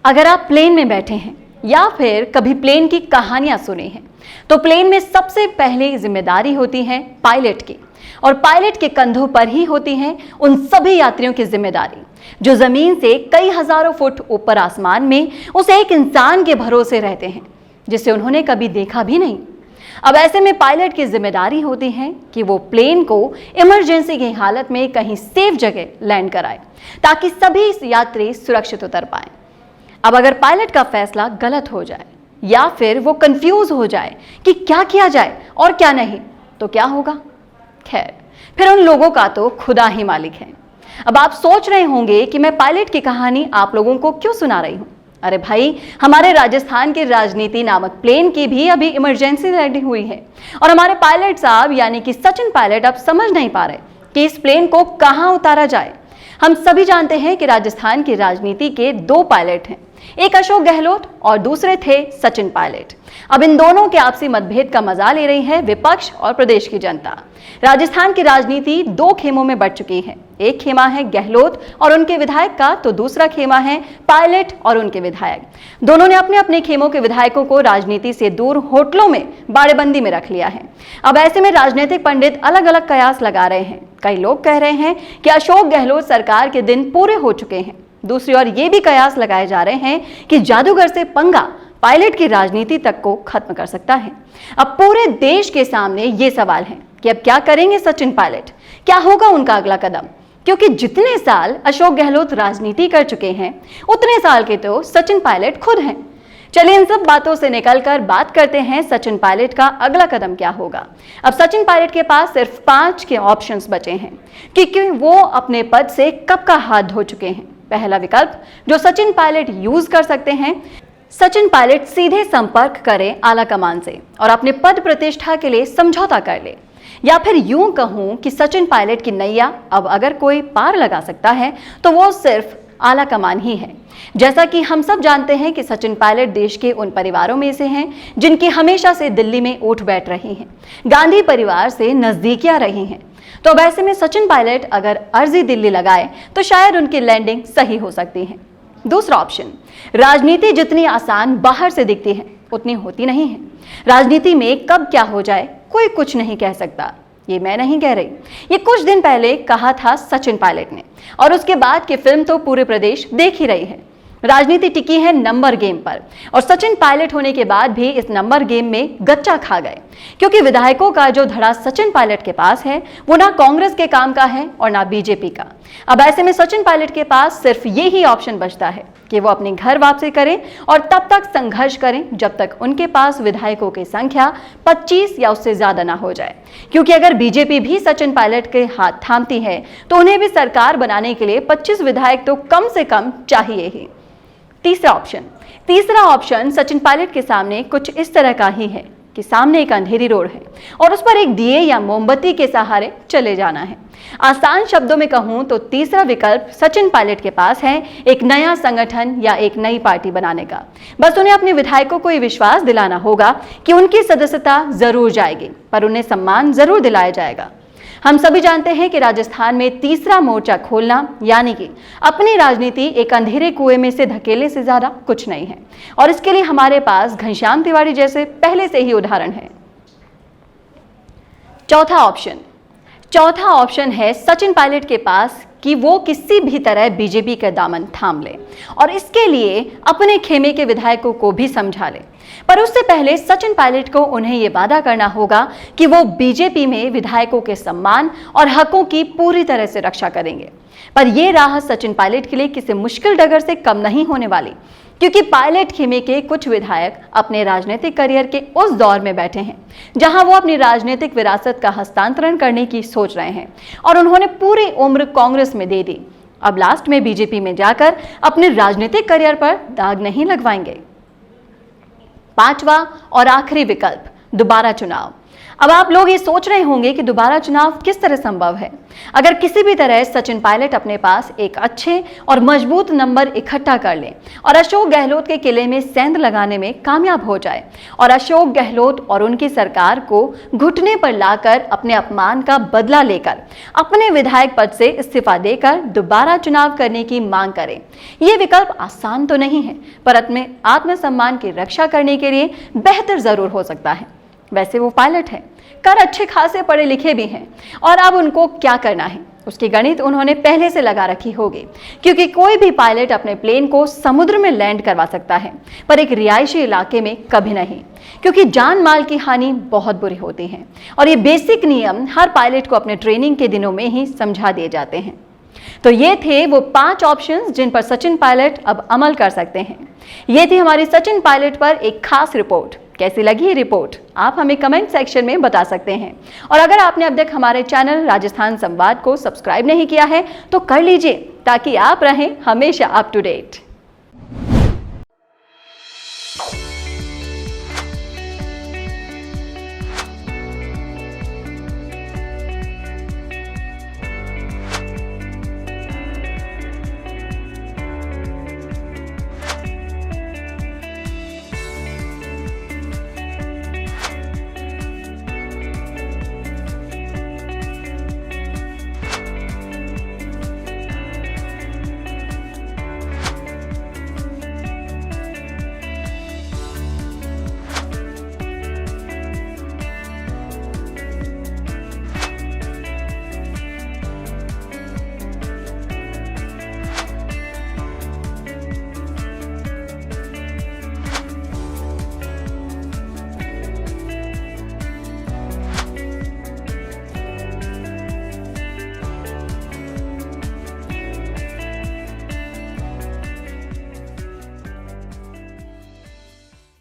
अगर आप प्लेन में बैठे हैं या फिर कभी प्लेन की कहानियां सुनी हैं, तो प्लेन में सबसे पहले जिम्मेदारी होती है पायलट की, और पायलट के कंधों पर ही होती है उन सभी यात्रियों की जिम्मेदारी जो जमीन से कई हजारों फुट ऊपर आसमान में उस एक इंसान के भरोसे रहते हैं जिसे उन्होंने कभी देखा भी नहीं। अब ऐसे में पायलट की जिम्मेदारी होती है कि वो प्लेन को इमरजेंसी की हालत में कहीं सेफ जगह लैंड कराए ताकि सभी यात्री सुरक्षित उतर पाएं। अब अगर पायलट का फैसला गलत हो जाए या फिर वो कंफ्यूज हो जाए कि क्या किया जाए और क्या नहीं, तो क्या होगा? खैर, फिर उन लोगों का तो खुदा ही मालिक है। अब आप सोच रहे होंगे कि मैं पायलट की कहानी आप लोगों को क्यों सुना रही हूं। अरे भाई, हमारे राजस्थान के राजनीति नामक प्लेन की भी अभी इमरजेंसी लैंडिंग हुई है और हमारे पायलट साहब यानी कि सचिन पायलट अब समझ नहीं पा रहे कि इस प्लेन को कहां उतारा जाए। हम सभी जानते हैं कि राजस्थान की राजनीति के दो पायलट हैं, एक अशोक गहलोत और दूसरे थे सचिन पायलट। अब इन दोनों के आपसी मतभेद का मजा ले रही है विपक्ष और प्रदेश की जनता। राजस्थान की राजनीति दो खेमों में बंट चुकी है। एक खेमा है गहलोत और उनके विधायक का, तो दूसरा खेमा है पायलट और उनके विधायक। दोनों ने अपने अपने खेमों के विधायकों को राजनीति से दूर होटलों में बाड़ेबंदी में रख लिया है। अब ऐसे में राजनीतिक पंडित अलग अलग कयास लगा रहे हैं। कई लोग कह रहे हैं कि अशोक गहलोत सरकार के दिन पूरे हो चुके हैं। दूसरी ओर ये भी कयास लगाए जा रहे हैं कि जादूगर से पंगा पायलट की राजनीति तक को खत्म कर सकता है। अब पूरे देश के सामने ये सवाल है कि अब क्या करेंगे सचिन पायलट, क्या होगा उनका अगला कदम, क्योंकि जितने साल अशोक गहलोत राजनीति कर चुके हैं उतने साल के तो सचिन पायलट खुद हैं। चलिए इन सब बातों से निकलकर बात करते हैं सचिन पायलट का अगला कदम क्या होगा। अब सचिन पायलट के पास सिर्फ 5 के ऑप्शंस बचे हैं क्योंकि वो अपने पद से कब का हाथ धो चुके हैं। पहला विकल्प जो सचिन पायलट यूज कर सकते हैं, सचिन पायलट सीधे संपर्क करें आला कमान से और अपने पद प्रतिष्ठा के लिए समझौता कर ले, या फिर यूं कहूं कि सचिन पायलट की नैया अब अगर कोई पार लगा सकता है तो वो सिर्फ आला कमान ही है। जैसा कि हम सब जानते हैं कि सचिन पायलट देश के उन परिवारों में से हैं जिनकी हमेशा से दिल्ली में उठ बैठ रही हैं, गांधी परिवार से नजदीकियां रही हैं। तो अब ऐसे में सचिन पायलट अगर अर्जी दिल्ली लगाए तो शायद उनकी लैंडिंग सही हो सकती है। दूसरा ऑप्शन, राजनीति जितनी आसान बाहर से दिखती है उतनी होती नहीं है। राजनीति में कब क्या हो जाए कोई कुछ नहीं कह सकता। ये मैं नहीं कह रही, ये कुछ दिन पहले कहा था सचिन पायलट ने, और उसके बाद की फिल्म तो पूरे प्रदेश देख ही रही है। राजनीति टिकी है नंबर गेम पर, और सचिन पायलट होने के बाद भी इस नंबर गेम में गच्चा खा गए, क्योंकि विधायकों का जो धड़ा सचिन पायलट के पास है वो ना कांग्रेस के काम का है और ना बीजेपी का। अब ऐसे में सचिन पायलट के पास सिर्फ ये ही ऑप्शन बचता है कि वो अपने घर वापसी करें और तब तक संघर्ष करें जब तक उनके पास विधायकों की संख्या 25 या उससे ज्यादा ना हो जाए, क्योंकि अगर बीजेपी भी सचिन पायलट के हाथ थामती है तो उन्हें भी सरकार बनाने के लिए 25 विधायक तो कम से कम चाहिए ही। तीसरा ऑप्शन सचिन पायलट के सामने कुछ इस तरह का ही है कि सामने एक अंधेरी रोड है और उस पर एक दिए या मोमबत्ती के सहारे चले जाना है। आसान शब्दों में कहूं तो तीसरा विकल्प सचिन पायलट के पास है एक नया संगठन या एक नई पार्टी बनाने का। बस उन्हें अपने विधायकों को ये विश्वास दिलाना होगा कि उनकी सदस्यता जरूर जाएगी, पर उन्हें सम्मान जरूर दिलाया जाएगा। हम सभी जानते हैं कि राजस्थान में तीसरा मोर्चा खोलना यानी कि अपनी राजनीति एक अंधेरे कुएं में से धकेलने से ज्यादा कुछ नहीं है, और इसके लिए हमारे पास घनश्याम तिवारी जैसे पहले से ही उदाहरण है। चौथा ऑप्शन है सचिन पायलट के पास कि वो किसी भी तरह बीजेपी का दामन थाम ले और इसके लिए अपने खेमे के विधायकों को भी समझा ले। पर उससे पहले सचिन पायलट को उन्हें यह वादा करना होगा कि वो बीजेपी में विधायकों के सम्मान और हकों की पूरी तरह से रक्षा करेंगे। पर यह राह सचिन पायलट के लिए किसी मुश्किल डगर से कम नहीं होने वाली, क्योंकि पायलट खेमे के कुछ विधायक अपने राजनीतिक करियर के उस दौर में बैठे हैं जहां वो अपनी राजनीतिक विरासत का हस्तांतरण करने की सोच रहे हैं और उन्होंने पूरी उम्र कांग्रेस में दे दी। अब लास्ट में बीजेपी में जाकर अपने राजनीतिक करियर पर दाग नहीं लगवाएंगे। 5वां और आखिरी विकल्प, दोबारा चुनाव। अब आप लोग ये सोच रहे होंगे कि दोबारा चुनाव किस तरह संभव है। अगर किसी भी तरह सचिन पायलट अपने पास एक अच्छे और मजबूत नंबर इकट्ठा कर ले और अशोक गहलोत के किले में सेंध लगाने में कामयाब हो जाए और अशोक गहलोत और उनकी सरकार को घुटने पर लाकर अपने अपमान का बदला लेकर अपने विधायक पद से इस्तीफा देकर दोबारा चुनाव करने की मांग करें। यह विकल्प आसान तो नहीं है, पर अपने आत्मसम्मान की रक्षा करने के लिए बेहतर जरूर हो सकता है। वैसे वो पायलट है, कर अच्छे खासे पढ़े लिखे भी हैं, और अब उनको क्या करना है उसकी गणित उन्होंने पहले से लगा रखी होगी, क्योंकि कोई भी पायलट अपने प्लेन को समुद्र में लैंड करवा सकता है, पर एक रिहायशी इलाके में कभी नहीं, क्योंकि जान माल की हानि बहुत बुरी होती है और ये बेसिक नियम हर पायलट को अपने ट्रेनिंग के दिनों में ही समझा दिए जाते हैं। तो ये थे वो 5 ऑप्शंस जिन पर सचिन पायलट अब अमल कर सकते हैं। ये थी हमारी सचिन पायलट पर एक खास रिपोर्ट। कैसी लगी ये रिपोर्ट आप हमें कमेंट सेक्शन में बता सकते हैं, और अगर आपने अब तक हमारे चैनल राजस्थान संवाद को सब्सक्राइब नहीं किया है तो कर लीजिए, ताकि आप रहें हमेशा अप टू डेट।